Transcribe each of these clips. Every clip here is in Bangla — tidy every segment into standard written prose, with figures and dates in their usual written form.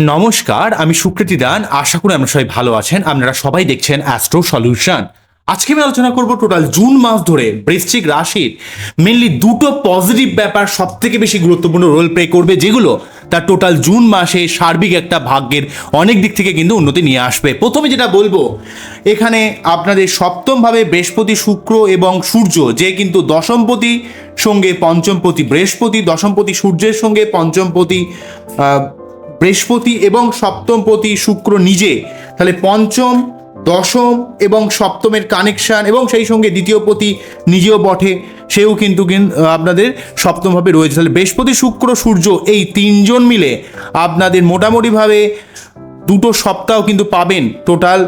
নমস্কার, আমি সুকৃতি দান। আশা করি আমরা সবাই ভালো আছেন। আপনারা সবাই দেখছেন অ্যাস্ট্রো সলিউশন। আজকে আমি আলোচনা করব টোটাল জুন মাস ধরে বৃশ্চিক রাশির মেনলি দুটো পজিটিভ ব্যাপার সব থেকে বেশি গুরুত্বপূর্ণ রোল প্লে করবে, যেগুলো তার টোটাল জুন মাসে সার্বিক একটা ভাগ্যের অনেক দিক থেকে কিন্তু উন্নতি নিয়ে আসবে। প্রথমে যেটা বলবো, এখানে আপনাদের সপ্তমভাবে বৃহস্পতি, শুক্র এবং সূর্য, যে কিন্তু দশমপতি সঙ্গে পঞ্চমপতি বৃহস্পতি, দশমপতি সূর্যের সঙ্গে পঞ্চমপতি বৃহস্পতি এবং সপ্তমপতি শুক্র নিজে, তাহলে পঞ্চম, দশম এবং সপ্তমের কানেকশন, এবং সেই সঙ্গে দ্বিতীয় পতি নিজেও বটে, সেও কিন্তু আপনাদের সপ্তমভাবে রয়েছে। তাহলে বৃহস্পতি, শুক্র, সূর্য এই তিনজন মিলে আপনাদের মোটামুটিভাবে দুটো সপ্তাহ কিন্তু পাবেন টোটাল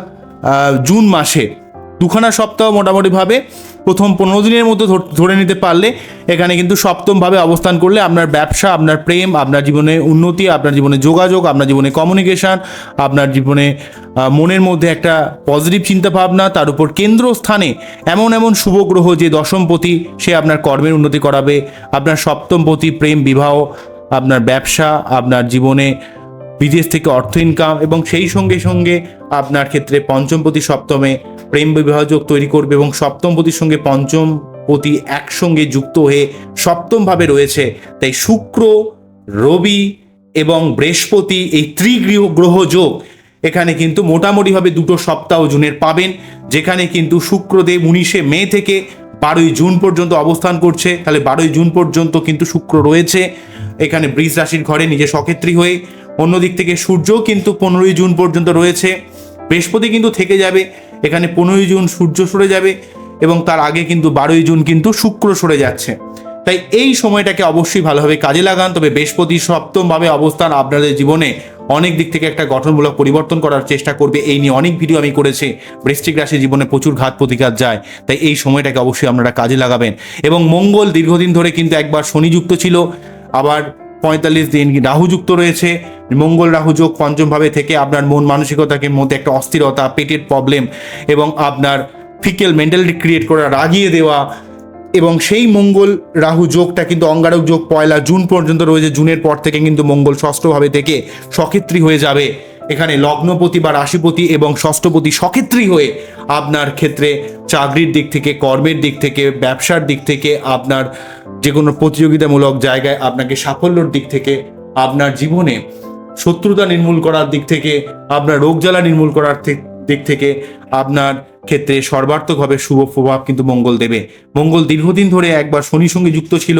জুন মাসে। দুখানা সপ্তাহ মোটামুটিভাবে প্রথম 15 দিনের মধ্যে ধরে নিতে পারলে এখানে কিন্তু সপ্তমভাবে অবস্থান করলে আপনার ব্যবসা, আপনার প্রেম, আপনার জীবনে উন্নতি, আপনার জীবনে যোগাযোগ, আপনার জীবনে কমিউনিকেশন, আপনার জীবনে মনের মধ্যে একটা পজিটিভ চিন্তাভাবনা, তার উপর কেন্দ্রস্থানে এমন এমন শুভ গ্রহ যে দশমপতি, সে আপনার কর্মের উন্নতি করাবে, আপনার সপ্তমপতি প্রেম, বিবাহ, আপনার ব্যবসা, আপনার জীবনে বিদেশ থেকে অর্থ ইনকাম, এবং সেই সঙ্গে সঙ্গে আপনার ক্ষেত্রে পঞ্চমপতি সপ্তমে প্রেম বিবাহ যোগ তৈরি করবে, এবং সপ্তমপতির সঙ্গে পঞ্চমপতি একসঙ্গে যুক্ত হয়ে সপ্তমভাবে রয়েছে। তাই শুক্র, রবি এবং বৃহস্পতি এই ত্রিগ্রহ যোগ এখানে কিন্তু মোটামুটিভাবে দুটো সপ্তাহ জুনের পাবেন, যেখানে কিন্তু শুক্রদেব 19শে মে থেকে 12ই জুন পর্যন্ত অবস্থান করছে। তাহলে 12ই জুন পর্যন্ত কিন্তু শুক্র রয়েছে এখানে বৃষ রাশির ঘরে নিজে সক্ষেত্রী হয়ে। অন্যদিক থেকে সূর্যও কিন্তু 15ই জুন পর্যন্ত রয়েছে। বৃহস্পতি কিন্তু থেকে যাবে এখানে 15ই জুন সূর্য সরে যাবে, এবং তার আগে কিন্তু 12ই জুন কিন্তু শুক্র সরে যাচ্ছে। তাই এই সময়টাকে অবশ্যই ভালোভাবে কাজে লাগান। তবে বৃহস্পতি সপ্তমভাবে অবস্থান আপনাদের জীবনে অনেক দিক থেকে একটা গঠনমূলক পরিবর্তন করার চেষ্টা করবে। এই নিয়ে অনেক ভিডিও আমি করেছি। বৃশ্চিক রাশি জীবনে প্রচুর ঘাত প্রতিঘাত যায়, তাই এই সময়টাকে অবশ্যই আপনারা কাজে লাগাবেন। এবং মঙ্গল দীর্ঘদিন ধরে কিন্তু একবার শনিযুক্ত ছিল, আবার 45 দিন রাহু যুক্ত রয়েছে। মঙ্গল রাহু যোগ পঞ্চমভাবে থেকে আপনার মন মানসিকতাকে মধ্যে একটা অস্থিরতা, পেটের প্রবলেম এবং আপনার ফিকেল মেন্টালিটি ক্রিয়েট করা, রাগিয়ে দেওয়া, এবং সেই মঙ্গল রাহু যোগটা কিন্তু অঙ্গারক যোগ 1 জুন পর্যন্ত রয়েছে। জুনের পর থেকে কিন্তু মঙ্গল ষষ্ঠভাবে থেকে সক্ষেত্রী হয়ে যাবে। এখানে লগ্নপতি বা রাশিপতি এবং ষষ্ঠপতি সক্ষেত্রী হয়ে আপনার ক্ষেত্রে চাকরির দিক থেকে, কর্মের দিক থেকে, ব্যবসার দিক থেকে, আপনার যে কোনো প্রতিযোগিতামূলক জায়গায় আপনাকে সাফল্যর দিক থেকে, আপনার জীবনে শত্রুতা নির্মূল করার দিক থেকে, আপনার রোগ জ্বালা নির্মূল করার দিক থেকে আপনার ক্ষেত্রে সর্বার্থকভাবে শুভ প্রভাব কিন্তু মঙ্গল দেবে। মঙ্গল দীর্ঘদিন ধরে একবার শনির সঙ্গে যুক্ত ছিল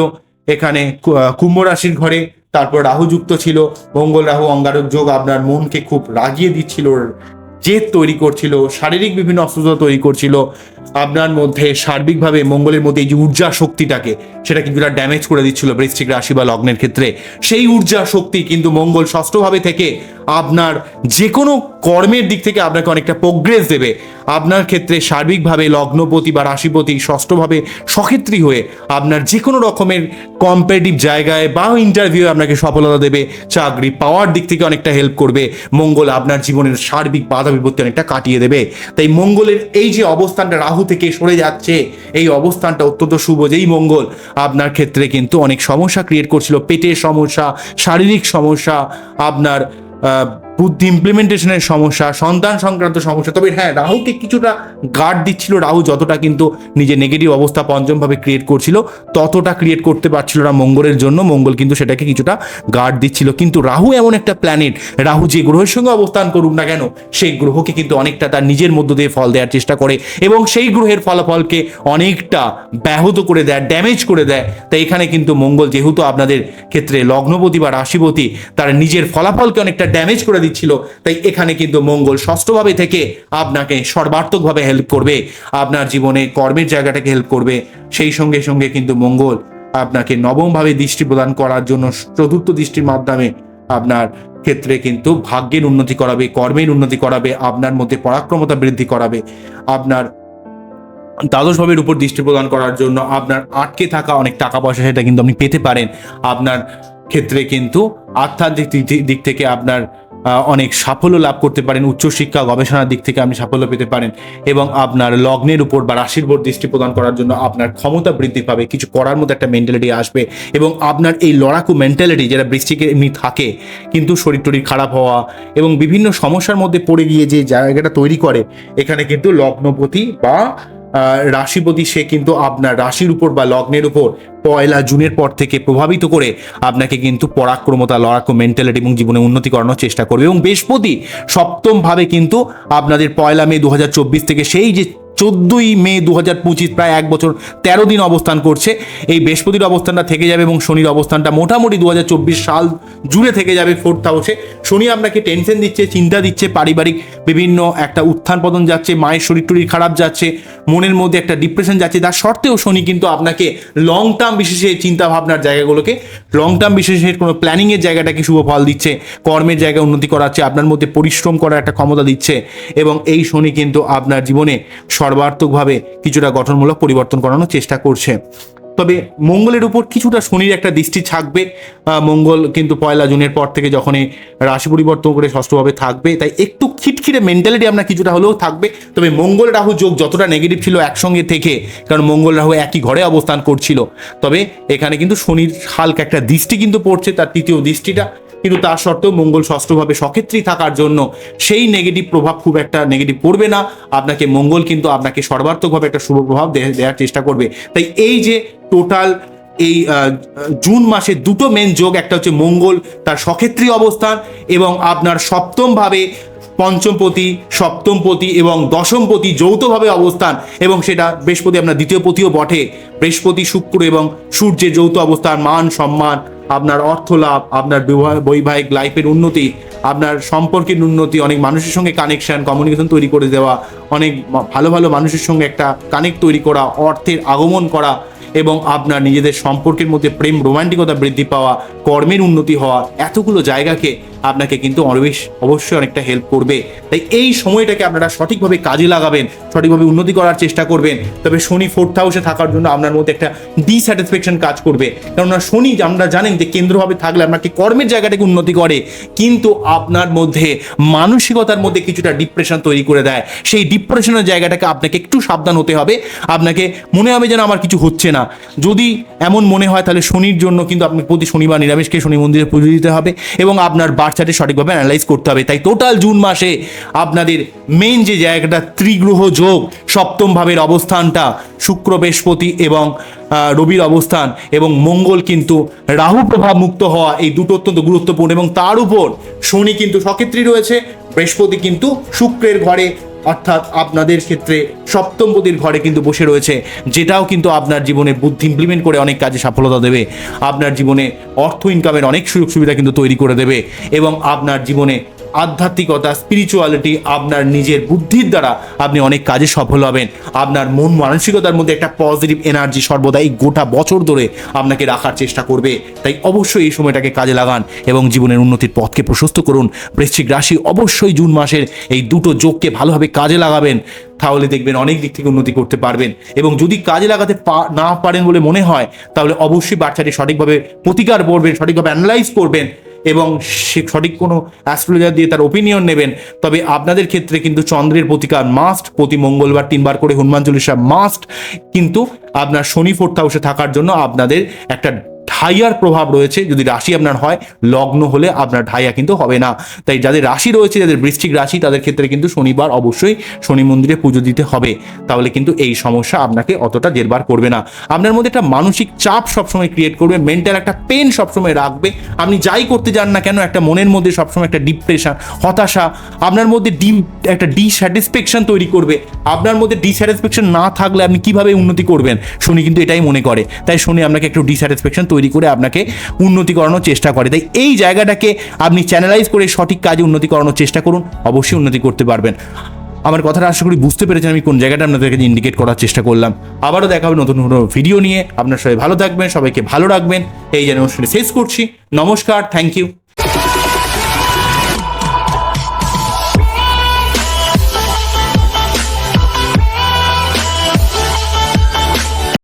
এখানে কুম্ভ রাশির ঘরে, তারপর রাহু যুক্ত ছিল। মঙ্গল রাহু অঙ্গারক যোগ আপনার মনকে খুব রাগিয়ে দিচ্ছিল, জেদ তৈরি করছিল, শারীরিক বিভিন্ন অসুস্থতা তৈরি করছিল। আপনার মধ্যে সার্বিকভাবে মঙ্গলের মধ্যে এই যে ঊর্জা শক্তিটাকে, সেটা কিন্তু ড্যামেজ করে দিচ্ছিল বৃশ্চিক রাশি বা লগ্নের ক্ষেত্রে। সেই ঊর্জা শক্তি কিন্তু মঙ্গল ষষ্ঠভাবে থেকে আপনার যে কোনো কর্মের দিক থেকে আপনাকে অনেকটা প্রোগ্রেস দেবে। আপনার ক্ষেত্রে সার্বিকভাবে লগ্নপতি বা রাশিপতি ষষ্ঠভাবে সক্ষেত্রী হয়ে আপনার যে কোনো রকমের কম্পিটিটিভ জায়গায় বা ইন্টারভিউ আপনাকে সফলতা দেবে। চাকরি পাওয়ার দিক থেকে অনেকটা হেল্প করবে মঙ্গল, আপনার জীবনের সার্বিক বাধা বিপত্তি অনেকটা কাটিয়ে দেবে। তাই মঙ্গলের এই যে অবস্থানটা রাহু থেকে সরে যাচ্ছে, এই অবস্থানটা অত্যন্ত শুভ। যেই মঙ্গল আপনার ক্ষেত্রে কিন্তু অনেক সমস্যা ক্রিয়েট করছিল, পেটের সমস্যা, শারীরিক সমস্যা, আপনার বুদ্ধি ইমপ্লিমেন্টেশনের সমস্যা, সন্তান সংক্রান্ত সমস্যা। তবে হ্যাঁ, রাহুকে কিছুটা গার্ড দিচ্ছিল। রাহু যতটা কিন্তু নিজে নেগেটিভ অবস্থা পঞ্চমভাবে ক্রিয়েট করছিল, ততটা ক্রিয়েট করতে পারছিল না মঙ্গলের জন্য। মঙ্গল কিন্তু সেটাকে কিছুটা গার্ড দিচ্ছিল। কিন্তু রাহু এমন একটা প্ল্যানেট, রাহু যে গ্রহের সঙ্গে অবস্থান করুক না কেন, সেই গ্রহকে কিন্তু অনেকটা তার নিজের মধ্য দিয়ে ফল দেওয়ার চেষ্টা করে, এবং সেই গ্রহের ফলাফলকে অনেকটা ব্যাহত করে দেয়, ড্যামেজ করে দেয়। তাই এখানে কিন্তু মঙ্গল যেহেতু আপনাদের ক্ষেত্রে লগ্নপতি বা রাশিপতি, তার নিজের ফলাফলকে অনেকটা ড্যামেজ করে দিচ্ছিল, তাই এখানে কিন্তু মঙ্গল ষষ্ঠভাবে থেকে আপনাকে সর্বার্থকভাবে হেল্প করবে, আপনার জীবনে কর্মের জায়গাটাকে হেল্প করবে। সেই সঙ্গে সঙ্গে কিন্তু মঙ্গল আপনাকে নবমভাবে দৃষ্টি প্রদান করার জন্য চতুর্থ দৃষ্টির মাধ্যমে আপনার ক্ষেত্রে কিন্তু ভাগ্যের উন্নতি করাবে, কর্মের উন্নতি করাবে, আপনার মধ্যে পরাক্রমতা বৃদ্ধি করাবে। আপনার দ্বাদশ ভাবের উপর দৃষ্টি প্রদান করার জন্য আপনার আটকে থাকা অনেক টাকা পয়সা সেটা কিন্তু আপনি পেতে পারেন। আপনার ক্ষেত্রে কিন্তু আধ্যাত্মিক দিক থেকে আপনার অনেক সাফল্য লাভ করতে পারেন, উচ্চশিক্ষা গবেষণার দিক থেকে আপনি সাফল্য পেতে পারেন এবং আপনার লগ্নের উপর বা রাশির উপর দৃষ্টি প্রদান করার জন্য আপনার ক্ষমতা বৃদ্ধি পাবে, কিছু করার মতো একটা মেন্টালিটি আসবে এবং আপনার এই লড়াকু মেন্টালিটি যেটা বৃশ্চিকের এমনি থাকে কিন্তু শরীর টরীর খারাপ হওয়া এবং বিভিন্ন সমস্যার মধ্যে পড়ে গিয়ে যে জায়গাটা তৈরি করে, এখানে কিন্তু লগ্নপতি বা রাশিপতি সে কিন্তু আপনার রাশির উপর বা লগ্নের উপর 1 জুনের পর থেকে প্রভাবিত করে আপনাকে কিন্তু পরাক্রমতা, লড়াকু মেন্টালিটি এবং জীবনে উন্নতি করানোর চেষ্টা করবে। এবং বৃহস্পতি সপ্তম ভাবে কিন্তু আপনাদের 1 মে 2024 থেকে সেই যে 14ই মে 2025 প্রায় 1 বছর 13 দিন অবস্থান করছে, এই বৃহস্পতির অবস্থানটা থেকে যাবে এবং শনির অবস্থানটা মোটামুটি 2024 সাল জুড়ে থেকে যাবে 4th হাউসে। শনি আপনাকে টেনশন দিচ্ছে, চিন্তা দিচ্ছে, পারিবারিক বিভিন্ন একটা উত্থান পতন যাচ্ছে, মায়ের শরীর টরীর খারাপ যাচ্ছে, মনের মধ্যে একটা ডিপ্রেশন যাচ্ছে, তার সত্ত্বেও শনি কিন্তু আপনাকে লং টার্ম বিশেষে চিন্তা ভাবনার জায়গাগুলোকে, লং টার্ম বিশেষে কোনো প্ল্যানিংয়ের জায়গাটাকে শুভ ফল দিচ্ছে, কর্মের জায়গায় উন্নতি করাচ্ছে, আপনার মধ্যে পরিশ্রম করার একটা ক্ষমতা দিচ্ছে এবং এই শনি কিন্তু আপনার জীবনে সর্বাত্মকভাবে কিছুটা গঠনমূলক পরিবর্তন করানোর চেষ্টা করছে। তবে মঙ্গলের উপর কিছুটা শনির একটা দৃষ্টি থাকবে। মঙ্গল কিন্তু 1 জুনের পর থেকে যখনই রাশি পরিবর্তন করে ষষ্ঠভাবে থাকবে, তাই একটু খিটখিটে মেন্টালিটি আপনার কিছুটা হলেও থাকবে। তবে মঙ্গল রাহু যোগ যতটা নেগেটিভ ছিল একসঙ্গে থেকে, কারণ মঙ্গল রাহু একই ঘরে অবস্থান করছিল, তবে এখানে কিন্তু শনির হালকা একটা দৃষ্টি কিন্তু পড়ছে, তার 3য় দৃষ্টিটা, কিন্তু তার সত্ত্বেও মঙ্গল ষষ্ঠভাবে সক্ষেত্রী থাকার জন্য সেই নেগেটিভ প্রভাব খুব একটা নেগেটিভ পড়বে না আপনাকে। মঙ্গল কিন্তু আপনাকে সর্বাত্মকভাবে একটা শুভ প্রভাব দেওয়ার চেষ্টা করবে। তাই এই যে টোটাল এই জুন মাসে 2টো মেন যোগ, একটা হচ্ছে মঙ্গল তার সক্ষেত্রী অবস্থান এবং আপনার সপ্তমভাবে পঞ্চমপতি, সপ্তমপতি এবং দশমপতি যৌথভাবে অবস্থান, এবং সেটা বৃহস্পতি আপনার 2য় পতিও বটে। বৃহস্পতি, শুক্র এবং সূর্যের যৌথ অবস্থান, মান সম্মান, আপনার অর্থ লাভ, আপনার বৈবাহিক লাইফের উন্নতি, আপনার সম্পর্কের উন্নতি, অনেক মানুষের সঙ্গে কানেকশন, কমিউনিকেশন তৈরি করে দেওয়া, অনেক ভালো ভালো মানুষের সঙ্গে একটা কানেক্ট তৈরি করা, অর্থের আগমন করা এবং আপনার নিজেদের সম্পর্কের মধ্যে প্রেম রোমান্টিকতা বৃদ্ধি পাওয়া, কর্মের উন্নতি হওয়া, এতগুলো জায়গাকে আপনাকে কিন্তু অবশ্যই অনেকটা হেল্প করবে। তাই এই সময়টাকে আপনারা সঠিকভাবে কাজে লাগাবেন, সঠিকভাবে উন্নতি করার চেষ্টা করবেন। তবে শনি 4th হাউসে থাকার জন্য আপনার মধ্যে একটা ডিস্যাটিসফ্যাকশন কাজ করবে, কেননা শনি আমরা জানেন যে কেন্দ্রভাবে থাকলে আপনাকে কর্মের জায়গাটাকে উন্নতি করে, কিন্তু আপনার মধ্যে মানসিকতার মধ্যে কিছুটা ডিপ্রেশন তৈরি করে দেয়। সেই ডিপ্রেশনের জায়গাটাকে আপনাকে একটু সাবধান হতে হবে। আপনাকে মনে হবে যেন আমার কিছু হচ্ছে না, যদি এমন মনে হয় তাহলে শনির জন্য কিন্তু আপনাকে প্রতি শনিবার নিরামিষকে শনি মন্দিরে পুজো দিতে হবে এবং আপনার চার্টে সঠিকভাবে অ্যানালাইজ করতে হবে। তাই টোটাল জুন মাসে আপনাদের মেন যে জায়গাটা ত্রিগ্রহ যোগ, সপ্তম ভাবের অবস্থানটা, শুক্র বৃহস্পতি এবং রবির অবস্থান এবং মঙ্গল কিন্তু রাহু প্রভাব মুক্ত হওয়া, এই দুটো অত্যন্ত গুরুত্বপূর্ণ। এবং তার উপর শনি কিন্তু সক্ষেত্রী রয়েছে, বৃহস্পতি কিন্তু শুক্রের ঘরে অর্থাৎ আপনাদের ক্ষেত্রে সপ্তমপতির ঘরে কিন্তু বসে রয়েছে, যেটাও কিন্তু আপনার জীবনে বুদ্ধি ইমপ্লিমেন্ট করে অনেক কাজে সফলতা দেবে, আপনার জীবনে অর্থ ইনকামের অনেক সুযোগ সুবিধা কিন্তু তৈরি করে দেবে এবং আপনার জীবনে আধ্যাত্মিকতা, স্পিরিচুয়ালিটি, আপনার নিজের বুদ্ধির দ্বারা আপনি অনেক কাজে সফল হবেন। আপনার মন মানসিকতার মধ্যে একটা পজিটিভ এনার্জি সর্বদা এই গোটা বছর ধরে আপনাকে রাখার চেষ্টা করবে। তাই অবশ্যই এই সময়টাকে কাজে লাগান এবং জীবনের উন্নতির পথকে প্রশস্ত করুন। বৃশ্চিক রাশি অবশ্যই জুন মাসের এই 2টো যোগকে ভালোভাবে কাজে লাগাবেন, তাহলে দেখবেন অনেক দিক থেকে উন্নতি করতে পারবেন। এবং যদি কাজে লাগাতে না পারেন বলে মনে হয়, তাহলে অবশ্যই বাচ্চাটি সঠিকভাবে প্রতিকার করবেন, সঠিকভাবে অ্যানালাইজ করবেন এবং সে সঠিক কোনো অ্যাস্ট্রোলজার দিয়ে তার ওপিনিয়ন নেবেন। তবে আপনাদের ক্ষেত্রে কিন্তু চন্দ্রের প্রতিকার মাস্ট, প্রতি মঙ্গলবার 3বার করে হনুমান চল্লিশা মাস্ট। কিন্তু আপনার শনি 4th হাউসে থাকার জন্য আপনাদের একটা ঢাইয়ার প্রভাব রয়েছে। যদি রাশি আপনার হয়, লগ্ন হলে আপনার ঢাইয়া কিন্তু হবে না। তাই যাদের রাশি রয়েছে, যাদের বৃশ্চিক রাশি, তাদের ক্ষেত্রে কিন্তু শনিবার অবশ্যই শনি মন্দিরে পুজো দিতে হবে, তাহলে কিন্তু এই সমস্যা আপনাকে অতটা জেরবার করবে না। আপনার মধ্যে একটা মানসিক চাপ সবসময় ক্রিয়েট করবে, মেন্টাল একটা পেন সবসময় রাখবে। আপনি যাই করতে যান না কেন, একটা মনের মধ্যে সবসময় একটা ডিপ্রেশন, হতাশা, আপনার মধ্যে একটা ডিস্যাটিসফ্যাকশন তৈরি করবে। আপনার মধ্যে ডিস্যাটিসফ্যাকশন না থাকলে আপনি কিভাবে উন্নতি করবেন? শনি কিন্তু এটাই মনে করে। তাই শনি আপনাকে একটু ডিস্যাটিসফ্যাকশন তৈরি করে আপনাকে উন্নতি করানোর চেষ্টা করে। তাই এই জায়গাটাকে আপনি চ্যানেলাইজ করে সঠিক কাজে উন্নতি করানোর চেষ্টা করুন, অবশ্যই উন্নতি করতে পারবেন। আমার কথাটা আশা করি বুঝতে পেরেছেন আমি কোন জায়গাটা আপনাদেরকে ইন্ডিকেট করার চেষ্টা করলাম। আবারও দেখা হবে নতুন কোনো ভিডিও নিয়ে। আপনার সবাই ভালো থাকবেন, সবাইকে ভালো রাখবেন, এই যেন অনুষ্ঠানে শেষ করছি। নমস্কার, থ্যাংক ইউ।